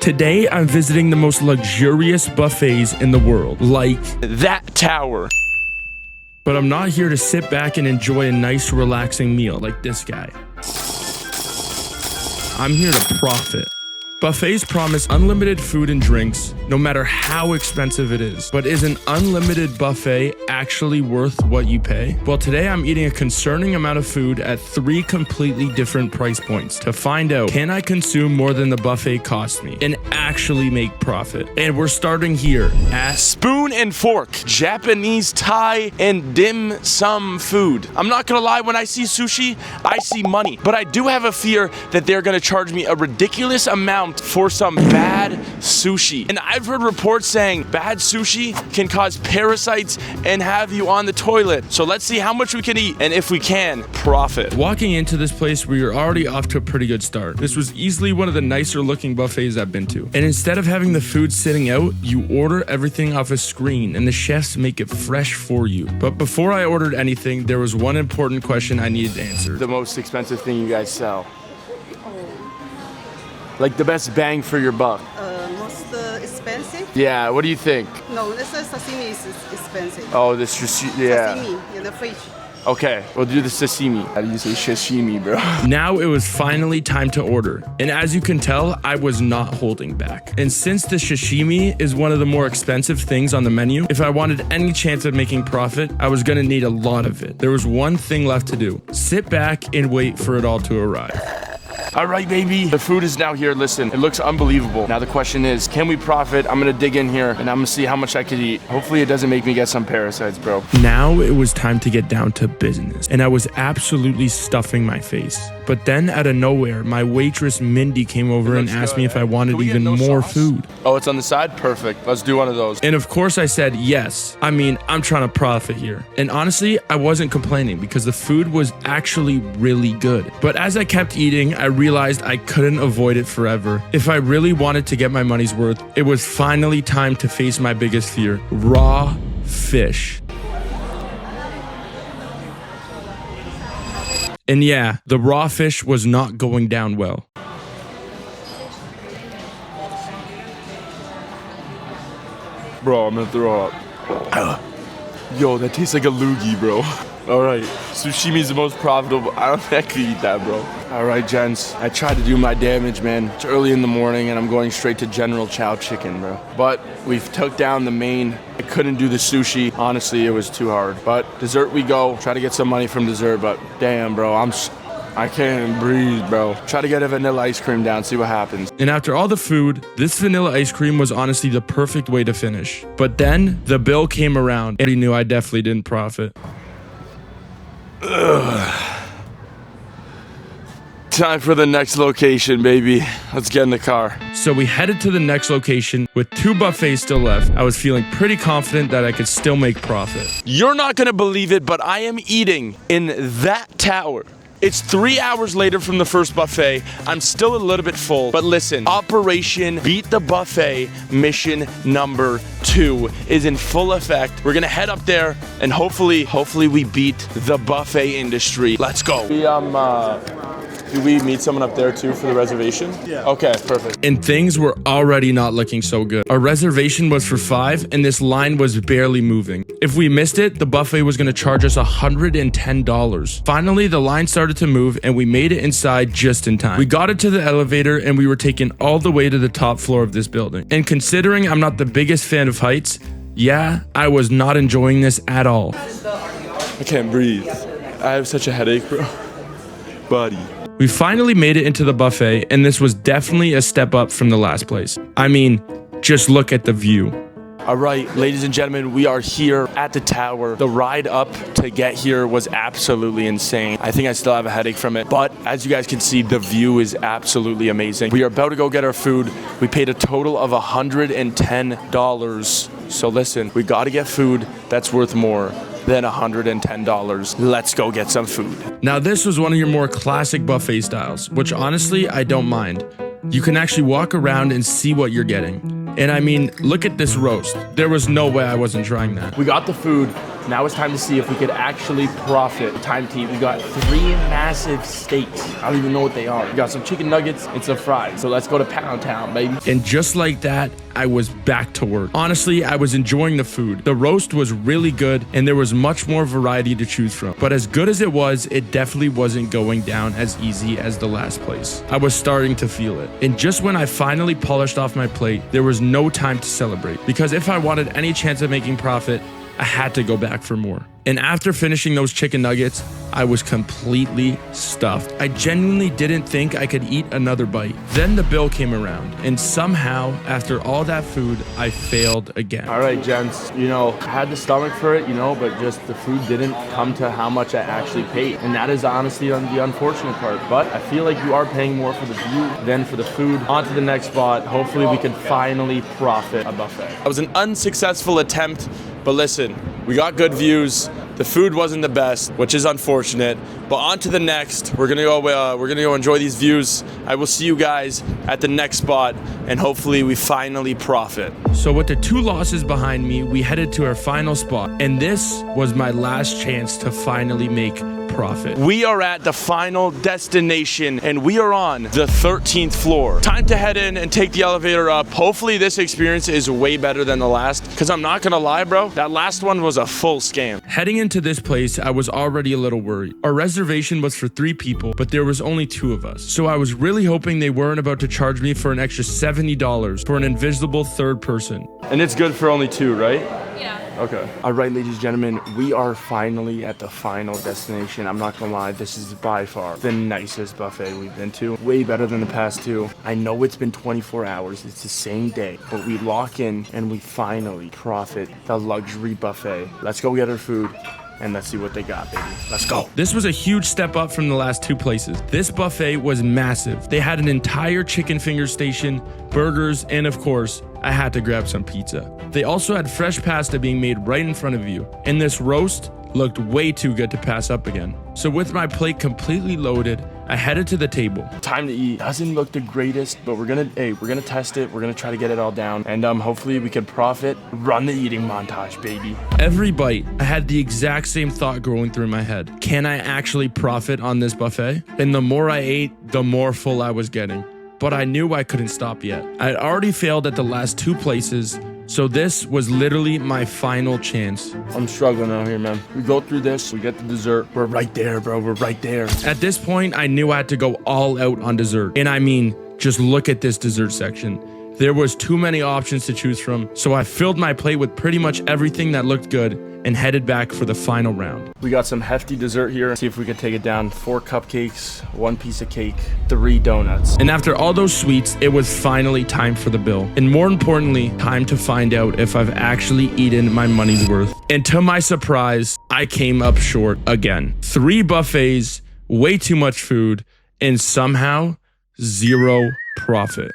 Today, I'm visiting the most luxurious buffets in the world, like that tower. But I'm not here to sit back and enjoy a nice, relaxing meal like this guy. I'm here to profit. Buffets promise unlimited food and drinks, no matter how expensive it is. But is an unlimited buffet actually worth what you pay? Well, today I'm eating a concerning amount of food at 3 completely different price points to find out, can I consume more than the buffet cost me and actually make profit? And we're starting here at Spoon and Fork, Japanese, Thai, and dim sum food. I'm not gonna lie, when I see sushi, I see money. But I do have a fear that they're gonna charge me a ridiculous amount for some bad sushi. And I've heard reports saying bad sushi can cause parasites and have you on the toilet. So let's see how much we can eat and if we can, profit. Walking into this place, we were already off to a pretty good start. This was easily one of the nicer looking buffets I've been to. And instead of having the food sitting out, you order everything off a screen and the chefs make it fresh for you. But before I ordered anything, there was one important question I needed answered. The most expensive thing you guys sell? Like the best bang for your buck. Most expensive? Yeah, what do you think? No, this sashimi is expensive. Oh, this yeah. Sashimi in the fridge. Okay, we'll do the sashimi. How do you say sashimi, bro? Now it was finally time to order. And as you can tell, I was not holding back. And since the sashimi is one of the more expensive things on the menu, if I wanted any chance of making profit, I was gonna need a lot of it. There was one thing left to do. Sit back and wait for it all to arrive. All right, baby. The food is now here. Listen, it looks unbelievable. Now the question is, can we profit? I'm gonna dig in here and I'm gonna see how much I could eat. Hopefully it doesn't make me get some parasites, bro. Now it was time to get down to business. And I was absolutely stuffing my face. But then out of nowhere, my waitress Mindy came over and asked me if I wanted even more food. Oh, it's on the side? Perfect. Let's do one of those. And of course I said yes. I mean, I'm trying to profit here. And honestly, I wasn't complaining because the food was actually really good. But as I kept eating, I realized I couldn't avoid it forever. If I really wanted to get my money's worth, it was finally time to face my biggest fear: raw fish. And yeah, the raw fish was not going down well. Bro, I'm gonna throw up. Yo, that tastes like a loogie, bro. All right, sashimi is the most profitable. I don't think I could eat that, bro. All right, gents, I tried to do my damage, man. It's early in the morning and I'm going straight to General Chow Chicken, bro. But we've took down the main. I couldn't do the sushi. Honestly, it was too hard. But dessert we go. Try to get some money from dessert, but damn, bro, I can't even breathe, bro. Try to get a vanilla ice cream down, see what happens. And after all the food, this vanilla ice cream was honestly the perfect way to finish. But then the bill came around and he knew I definitely didn't profit. Ugh. Time for the next location, baby. Let's get in the car. So we headed to the next location with 2 buffets still left. I was feeling pretty confident that I could still make profit. You're not gonna believe it, but I am eating in that tower. It's 3 hours later from the first buffet. I'm still a little bit full, but listen, Operation Beat the Buffet mission number 2 is in full effect. We're gonna head up there and hopefully we beat the buffet industry. Let's go. Do we meet someone up there too for the reservation? Yeah. Okay, perfect. And things were already not looking so good. Our reservation was for 5 and this line was barely moving. If we missed it, the buffet was gonna charge us $110. Finally, the line started to move and we made it inside just in time. We got into the elevator and we were taken all the way to the top floor of this building. And considering I'm not the biggest fan of heights, yeah, I was not enjoying this at all. I can't breathe. I have such a headache, bro. Buddy. We finally made it into the buffet, and this was definitely a step up from the last place. I mean, just look at the view. All right, ladies and gentlemen, we are here at the tower. The ride up to get here was absolutely insane. I think I still have a headache from it, but as you guys can see, the view is absolutely amazing. We are about to go get our food. We paid a total of $110. So listen, we gotta get food that's worth more than $110. Let's go get some food. Now this was one of your more classic buffet styles, which honestly, I don't mind. You can actually walk around and see what you're getting. And I mean, look at this roast. There was no way I wasn't trying that. We got the food. Now it's time to see if we could actually profit. Time to eat. We got 3 massive steaks. I don't even know what they are. We got some chicken nuggets and some fries. So let's go to Pound Town, baby. And just like that, I was back to work. Honestly, I was enjoying the food. The roast was really good and there was much more variety to choose from. But as good as it was, it definitely wasn't going down as easy as the last place. I was starting to feel it. And just when I finally polished off my plate, there was no time to celebrate. Because if I wanted any chance of making profit, I had to go back for more. And after finishing those chicken nuggets, I was completely stuffed. I genuinely didn't think I could eat another bite. Then the bill came around, and somehow, after all that food, I failed again. All right, gents, I had the stomach for it, but just the food didn't come to how much I actually paid. And that is honestly the unfortunate part. But I feel like you are paying more for the view than for the food. On to the next spot. Hopefully we can finally profit a buffet. That was an unsuccessful attempt, but listen, we got good views. The food wasn't the best, which is unfortunate. But on to the next. We're gonna go enjoy these views. I will see you guys at the next spot, and hopefully we finally profit. So with the 2 losses behind me, we headed to our final spot, and this was my last chance to finally make profit. We are at the final destination, and we are on the 13th floor. Time to head in and take the elevator up. Hopefully this experience is way better than the last, because I'm not gonna lie, bro, that last one was a full scam. Heading into this place, I was already a little worried. Our reservation was for 3 people, but there was only 2 of us. So I was really hoping they weren't about to charge me for an extra $70 for an invisible 3rd person. And it's good for only 2, right? Yeah. Okay. All right, ladies and gentlemen, we are finally at the final destination. I'm not gonna lie, this is by far the nicest buffet we've been to. Way better than the past 2. I know it's been 24 hours, it's the same day, but we lock in and we finally profit the luxury buffet. Let's go get our food. And let's see what they got, baby. Let's go. This was a huge step up from the last 2 places. This buffet was massive. They had an entire chicken finger station, burgers, and of course, I had to grab some pizza. They also had fresh pasta being made right in front of you. And this roast looked way too good to pass up again. So with my plate completely loaded, I headed to the table. Time to eat. Doesn't look the greatest, but we're gonna test it. We're gonna try to get it all down, and hopefully we can profit. Run the eating montage, baby. Every bite, I had the exact same thought going through my head. Can I actually profit on this buffet? And the more I ate, the more full I was getting. But I knew I couldn't stop yet. I had already failed at the last 2 places, so this was literally my final chance. I'm struggling out here, man. We go through this, we get the dessert. We're right there, bro, we're right there. At this point, I knew I had to go all out on dessert. And I mean, just look at this dessert section. There was too many options to choose from, so I filled my plate with pretty much everything that looked good and headed back for the final round. We got some hefty dessert here. See if we can take it down. 4 cupcakes, 1 piece of cake, 3 donuts. And after all those sweets, it was finally time for the bill. And more importantly, time to find out if I've actually eaten my money's worth. And to my surprise, I came up short again. 3 buffets, way too much food, and somehow 0 profit.